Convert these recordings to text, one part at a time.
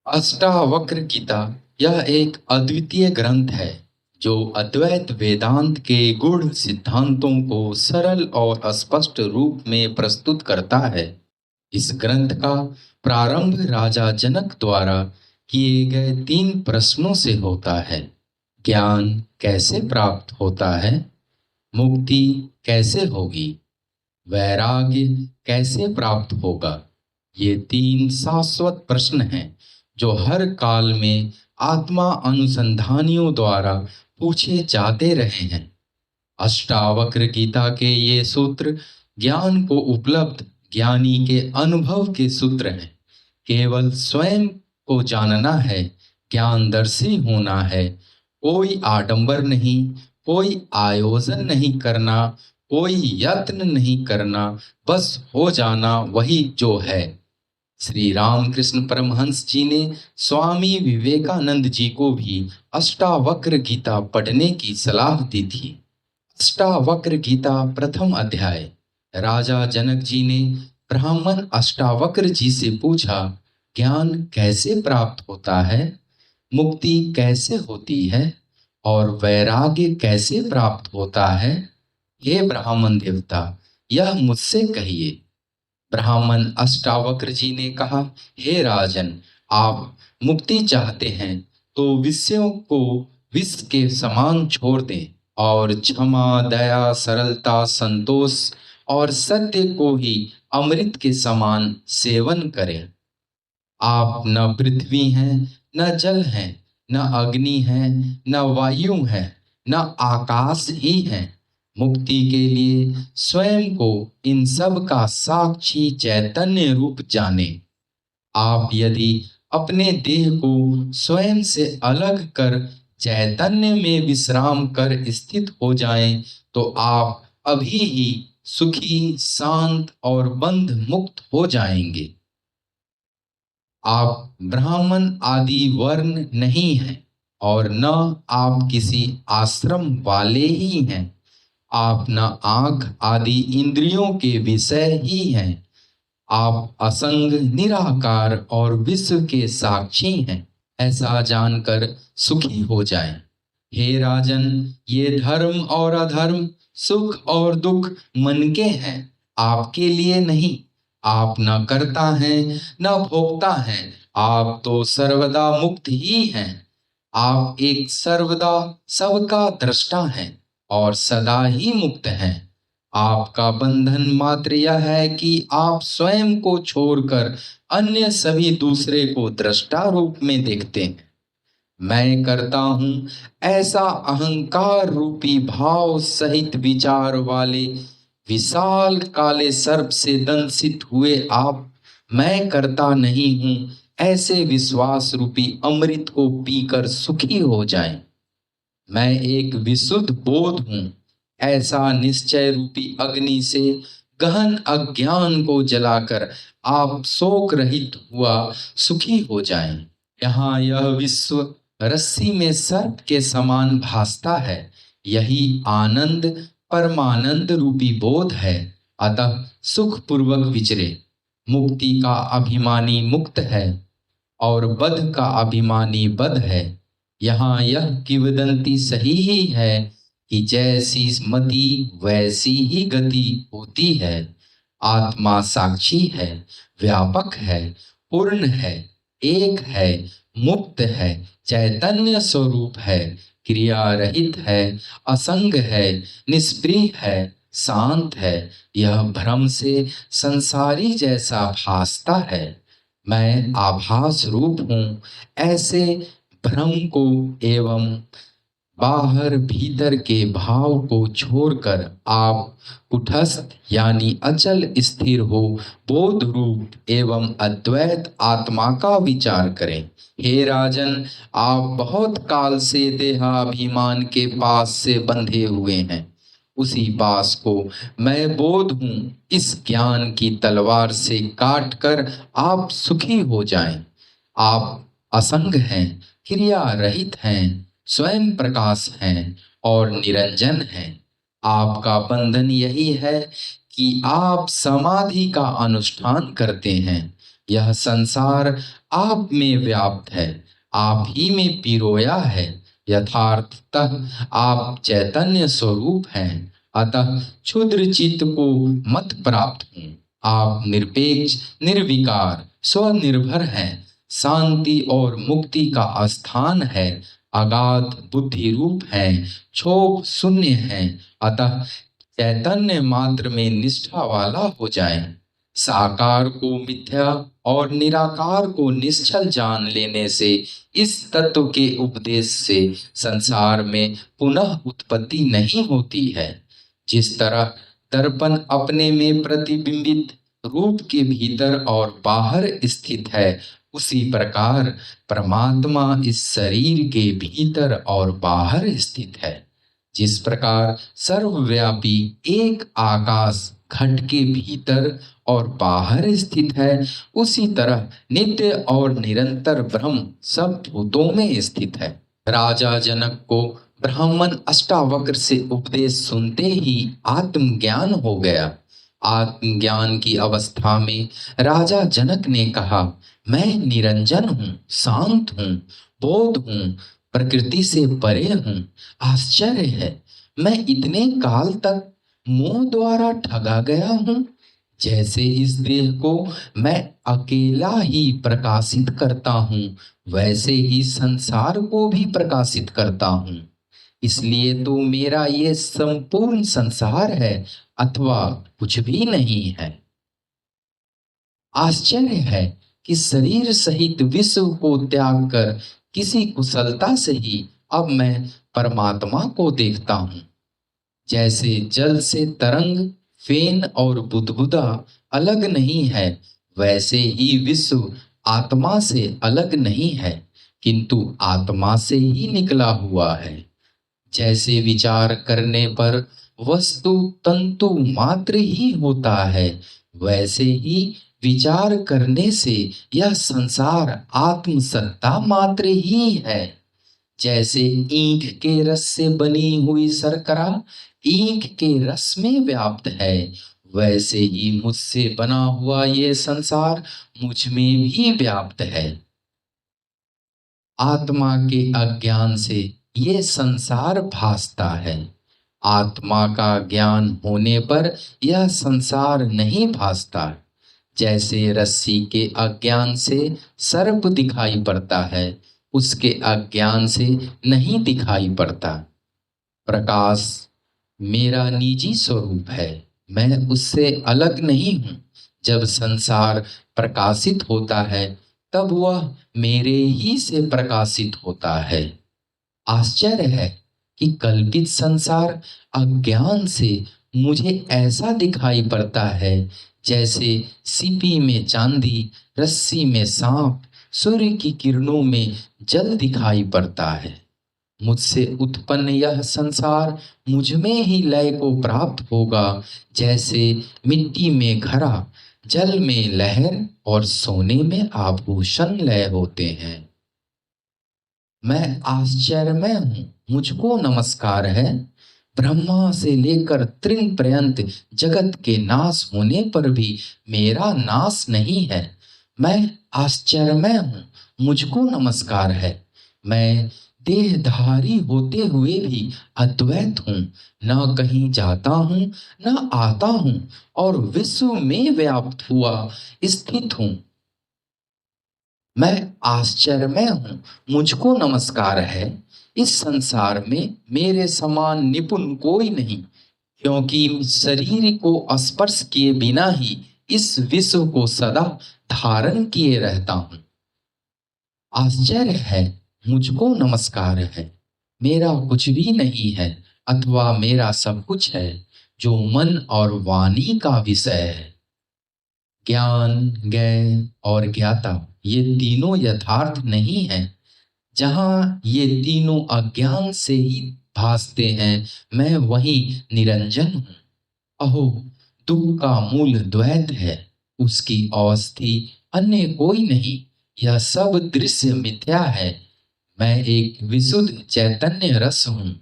अष्टावक्र गीता यह एक अद्वितीय ग्रंथ है जो अद्वैत वेदांत के गूढ़ सिद्धांतों को सरल और स्पष्ट रूप में प्रस्तुत करता है। इस ग्रंथ का प्रारंभ राजा जनक द्वारा किए गए 3 प्रश्नों से होता है। ज्ञान कैसे प्राप्त होता है, मुक्ति कैसे होगी, वैराग्य कैसे प्राप्त होगा। ये 3 शाश्वत प्रश्न हैं जो हर काल में आत्मा अनुसंधानियों द्वारा पूछे जाते रहे हैं। अष्टावक्र गीता के ये सूत्र ज्ञान को उपलब्ध ज्ञानी के अनुभव के सूत्र हैं। केवल स्वयं को जानना है, ज्ञानदर्शी होना है। कोई आडंबर नहीं, कोई आयोजन नहीं करना, कोई यत्न नहीं करना, बस हो जाना वही जो है। श्री रामकृष्ण परमहंस जी ने स्वामी विवेकानंद जी को भी अष्टावक्र गीता पढ़ने की सलाह दी थी। अष्टावक्र गीता प्रथम अध्याय। राजा जनक जी ने ब्राह्मण अष्टावक्र जी से पूछा, ज्ञान कैसे प्राप्त होता है, मुक्ति कैसे होती है और वैराग्य कैसे प्राप्त होता है। हे ब्राह्मण देवता, यह मुझसे कहिए। ब्राह्मण अष्टावक्र जी ने कहा, हे राजन, आप मुक्ति चाहते हैं तो विषयों को विष के समान छोड़ दें और क्षमा, दया, सरलता, संतोष और सत्य को ही अमृत के समान सेवन करें। आप न पृथ्वी हैं, न जल हैं, न अग्नि हैं, न वायु हैं, न आकाश ही हैं। मुक्ति के लिए स्वयं को इन सब का साक्षी चैतन्य रूप जाने। आप यदि अपने देह को स्वयं से अलग कर चैतन्य में विश्राम कर स्थित हो जाएं, तो आप अभी ही सुखी, शांत और बंध मुक्त हो जाएंगे। आप ब्राह्मण आदि वर्ण नहीं हैं और न आप किसी आश्रम वाले ही हैं। आप न आंख आदि इंद्रियों के विषय ही हैं। आप असंग, निराकार और विश्व के साक्षी हैं। ऐसा जानकर सुखी हो जाएं। हे राजन, ये धर्म और अधर्म, सुख और दुख मन के हैं, आपके लिए नहीं। आप न करता हैं, न भोगता हैं, आप तो सर्वदा मुक्त ही हैं। आप एक सर्वदा सबका दृष्टा हैं और सदा ही मुक्त हैं। आपका बंधन मात्र यह है कि आप स्वयं को छोड़कर अन्य सभी दूसरे को दृष्टा रूप में देखते हैं। मैं करता हूं ऐसा अहंकार रूपी भाव सहित विचार वाले विशाल काले सर्प से दंशित हुए आप मैं करता नहीं हूं ऐसे विश्वास रूपी अमृत को पीकर सुखी हो जाएं। मैं एक विशुद्ध बोध हूं ऐसा निश्चय रूपी अग्नि से गहन अज्ञान को जलाकर आप शोक रहित हुआ सुखी हो जाएं। यहाँ यह विश्व रस्सी में सर्प के समान भासता है। यही आनंद परमानंद रूपी बोध है। अतः सुख पूर्वक विचरे। मुक्ति का अभिमानी मुक्त है और बद्ध का अभिमानी बद्ध है। यहाँ यह किंवदंती सही ही है कि जैसी मति वैसी ही गति होती है। आत्मा साक्षी है, व्यापक है, पूर्ण है, एक है, मुक्त है, चैतन्य स्वरूप है, क्रिया रहित है, असंग है, निष्प्रिय है, शांत है। यह भ्रम से संसारी जैसा भासता है। मैं आभास रूप हूं ऐसे भ्रम को एवं बाहर भीतर के भाव को छोड़कर आप कुटस्थ यानी अचल स्थिर हो बोध रूप एवं अद्वैत आत्मा का विचार करें। हे राजन, आप बहुत काल से देहाभिमान के पास से बंधे हुए हैं। उसी पास को मैं बोध हूं इस ज्ञान की तलवार से काट कर आप सुखी हो जाएं। आप असंग हैं, क्रिया रहित हैं, स्वयं प्रकाश हैं और निरंजन हैं। आपका बंधन यही है कि आप समाधि का अनुष्ठान करते हैं। यह संसार आप में व्याप्त है, आप ही में पिरोया है। यथार्थतः आप चैतन्य स्वरूप हैं, अतः क्षुद्र चित्त को मत प्राप्त हूँ। आप निरपेक्ष, निर्विकार, स्वनिर्भर हैं, शांति और मुक्ति का स्थान है, अगाध बुद्धि रूप हैं, क्षोभ शून्य हैं, अतः चैतन्य मात्र में निष्ठा वाला हो जाए। साकार को मिथ्या और निराकार को निश्चल जान लेने से इस तत्व के उपदेश से संसार में पुनः उत्पत्ति नहीं होती है। जिस तरह दर्पण अपने में प्रतिबिंबित रूप के भीतर और बाहर स्थित है, उसी प्रकार परमात्मा इस शरीर के भीतर और बाहर स्थित है। जिस प्रकार सर्वव्यापी एक आकाश घट के भीतर और बाहर स्थित है, उसी तरह नित्य और निरंतर ब्रह्म सब भूतों में स्थित है। राजा जनक को ब्राह्मण अष्टावक्र से उपदेश सुनते ही आत्मज्ञान हो गया। आत्मज्ञान की अवस्था में राजा जनक ने कहा, मैं निरंजन हूँ, शांत हूँ, बोध हूँ, प्रकृति से परे हूँ। आश्चर्य है, मैं इतने काल तक मोह द्वारा ठगा गया हूँ। जैसे इस देह को मैं अकेला ही प्रकाशित करता हूँ, वैसे ही संसार को भी प्रकाशित करता हूँ। इसलिए तो मेरा ये संपूर्ण संसार है अथवा कुछ भी नहीं है। आश्चर्य है कि शरीर सहित विश्व को त्याग कर किसी कुशलता से ही अब मैं परमात्मा को देखता हूँ। जैसे जल से तरंग, फेन और बुदबुदा अलग नहीं है, वैसे ही विश्व आत्मा से अलग नहीं है, किंतु आत्मा से ही निकला हुआ है। जैसे विचार करने पर वस्तु तंतु मात्र ही होता है, वैसे ही विचार करने से यह संसार आत्मसत्ता मात्र ही है। जैसे ईंख के रस से बनी हुई शर्करा ईंख के रस में व्याप्त है, वैसे ही मुझसे बना हुआ ये संसार मुझ में भी व्याप्त है। आत्मा के अज्ञान से ये संसार भासता है, आत्मा का ज्ञान होने पर यह संसार नहीं भासता। जैसे रस्सी के अज्ञान से सर्प दिखाई पड़ता है, उसके अज्ञान से नहीं दिखाई पड़ता। प्रकाश मेरा निजी स्वरूप है, मैं उससे अलग नहीं हूँ। जब संसार प्रकाशित होता है, तब वह मेरे ही से प्रकाशित होता है। आश्चर्य है कि कल्पित संसार अज्ञान से मुझे ऐसा दिखाई पड़ता है, जैसे सीपी में चांदी, रस्सी में सांप, सूर्य की किरणों में जल दिखाई पड़ता है। मुझसे उत्पन्न यह संसार मुझ में ही लय को प्राप्त होगा, जैसे मिट्टी में घड़ा, जल में लहर और सोने में आभूषण लय होते हैं। मैं आश्चर्यमय हूँ, मुझको नमस्कार है। ब्रह्मा से लेकर तृण पर्यंत जगत के नाश होने पर भी मेरा नाश नहीं है। मैं आश्चर्यमय हूँ, मुझको नमस्कार है। मैं देहधारी होते हुए भी अद्वैत हूँ, न कहीं जाता हूँ न आता हूँ, और विश्व में व्याप्त हुआ स्थित हूँ। मैं आश्चर्यमय हूँ, मुझको नमस्कार है। इस संसार में मेरे समान निपुण कोई नहीं, क्योंकि शरीर को स्पर्श किए बिना ही इस विश्व को सदा धारण किए रहता हूँ। आश्चर्य है, मुझको नमस्कार है। मेरा कुछ भी नहीं है अथवा मेरा सब कुछ है, जो मन और वाणी का विषय है। ज्ञान, ज्ञेय और ज्ञाता ये तीनों यथार्थ नहीं है। जहाँ ये तीनों अज्ञान से ही भासते हैं, मैं वही निरंजन हूँ। अहो, दुख का मूल द्वैत है, उसकी अवस्थी अन्य कोई नहीं। यह सब दृश्य मिथ्या है। मैं एक विशुद्ध चैतन्य रस हूँ,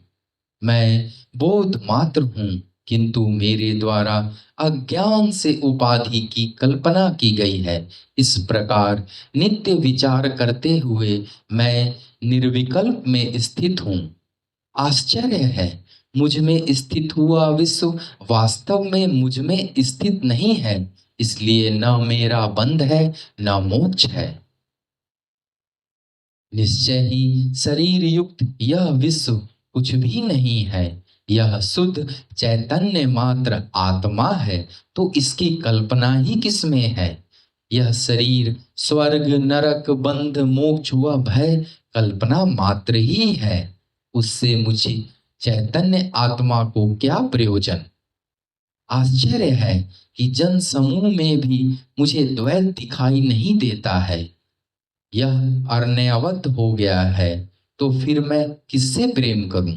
मैं बोध मात्र हूँ, किंतु मेरे द्वारा अज्ञान से उपाधि की कल्पना की गई है। इस प्रकार नित्य विचार करते हुए मैं निर्विकल्प में स्थित हूँ। आश्चर्य है, मुझ में स्थित हुआ विश्व वास्तव में मुझ में स्थित नहीं है, इसलिए न मेरा बंध है न मोक्ष है। निश्चय ही शरीर युक्त यह विश्व कुछ भी नहीं है, यह शुद्ध चैतन्य मात्र आत्मा है, तो इसकी कल्पना ही किसमें है। यह शरीर स्वर्ग नरक बंध मोक्ष व भय कल्पना मात्र ही है, उससे मुझे चैतन्य आत्मा को क्या प्रयोजन। आश्चर्य है कि जन समूह में भी मुझे द्वैत दिखाई नहीं देता है। यह अर्णयवत हो गया है, तो फिर मैं किससे प्रेम करूं।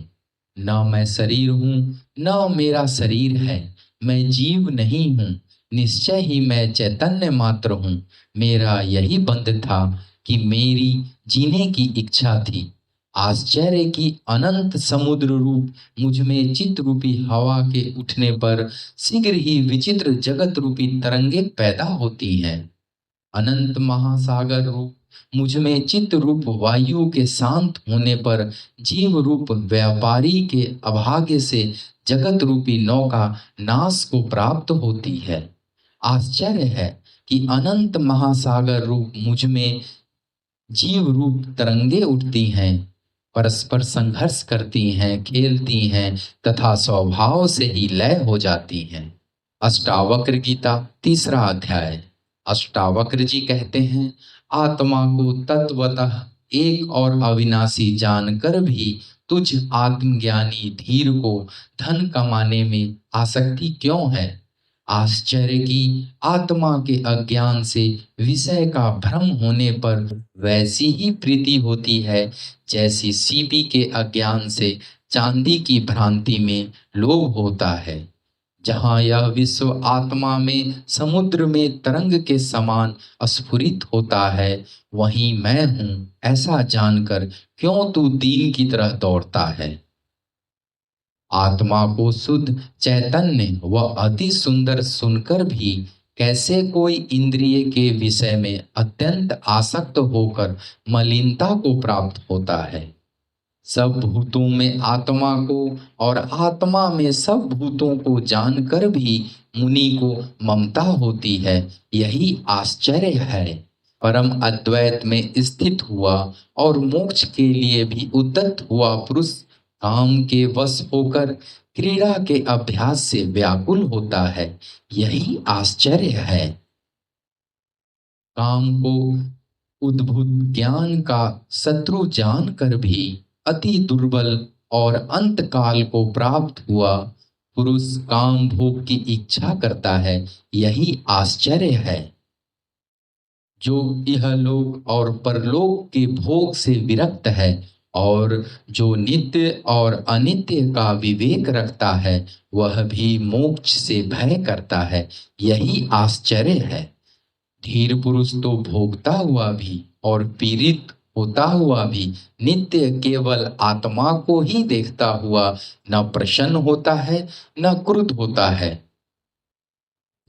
न मैं शरीर हूं न मेरा शरीर है, मैं जीव नहीं हूं, निश्चय ही मैं चैतन्य मात्र हूं। मेरा यही बंध था कि मेरी जीने की इच्छा थी। आश्चर्य की अनंत समुद्र रूप मुझ में चित्त रूपी हवा के उठने पर शीघ्र ही विचित्र जगत रूपी तरंगे पैदा होती हैं। अनंत महासागर रूप मुझ में चित्त रूप वायु के शांत होने पर जीव रूप व्यापारी के अभाग्य से जगत रूपी नौका नाश को प्राप्त होती है। आश्चर्य है कि अनंत महासागर रूप मुझ में जीव रूप तरंगे उठती हैं, परस्पर संघर्ष करती हैं, खेलती हैं तथा स्वभाव से ही लय हो जाती हैं। अष्टावक्र गीता तीसरा अध्याय। अष्टावक्र जी कहते हैं, आत्मा को तत्वतः एक और अविनाशी जानकर भी तुझ आत्मज्ञानी धीर को धन कमाने में आसक्ति क्यों है। आश्चर्य की आत्मा के अज्ञान से विषय का भ्रम होने पर वैसी ही प्रीति होती है जैसी सीपी के अज्ञान से चांदी की भ्रांति में लोभ होता है। जहाँ यह विश्व आत्मा में समुद्र में तरंग के समान स्फुरित होता है, वहीं मैं हूँ ऐसा जानकर क्यों तू दीन की तरह दौड़ता है। आत्मा को शुद्ध चैतन्य व अति सुंदर सुनकर भी कैसे कोई इंद्रिय के विषय में अत्यंत आसक्त होकर मलिनता को प्राप्त होता है। सब भूतों में आत्मा को और आत्मा में सब भूतों को जानकर भी मुनि को ममता होती है, यही आश्चर्य है। परम अद्वैत में स्थित हुआ और मोक्ष के लिए भी उद्यत हुआ पुरुष काम के वश होकर क्रीड़ा के अभ्यास से व्याकुल होता है, यही आश्चर्य है। काम को उद्भूत ज्ञान का शत्रु जानकर भी अति दुर्बल और अंत काल को प्राप्त हुआ पुरुष काम भोग की इच्छा करता है, यही आश्चर्य है। जो इहलोक और परलोक के भोग से विरक्त है और जो नित्य और अनित्य का विवेक रखता है, वह भी मोक्ष से भय करता है, यही आश्चर्य है। धीर पुरुष तो भोगता हुआ भी और पीड़ित होता हुआ भी नित्य केवल आत्मा को ही देखता हुआ न प्रसन्न होता है न क्रुद्ध होता है।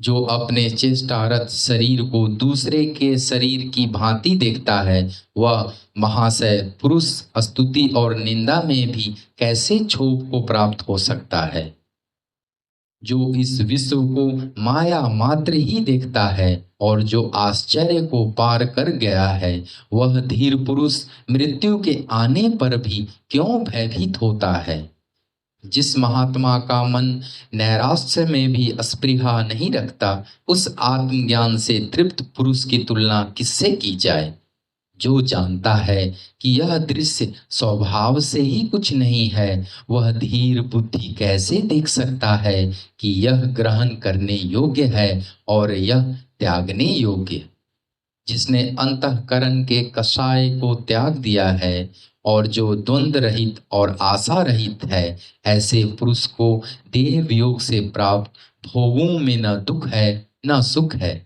जो अपने चेष्टारत शरीर को दूसरे के शरीर की भांति देखता है, वह महाशय पुरुष स्तुति और निंदा में भी कैसे क्षोभ को प्राप्त हो सकता है। जो इस विश्व को माया मात्र ही देखता है और जो आश्चर्य को पार कर गया है, वह धीर पुरुष मृत्यु के आने पर भी क्यों भयभीत होता है। जिस महात्मा का मन नैराश्य में भी स्पृहा नहीं रखता, उस आत्मज्ञान से तृप्त पुरुष की तुलना किससे की जाए। जो जानता है कि यह दृश्य स्वभाव से ही कुछ नहीं है, वह धीर बुद्धि कैसे देख सकता है कि यह ग्रहण करने योग्य है और यह त्यागने योग्य। जिसने अंतःकरण के कषाय को त्याग दिया है और जो द्वंद्व रहित और आशा रहित है, ऐसे पुरुष को देह वियोग से प्राप्त भोगों में न दुख है न सुख है।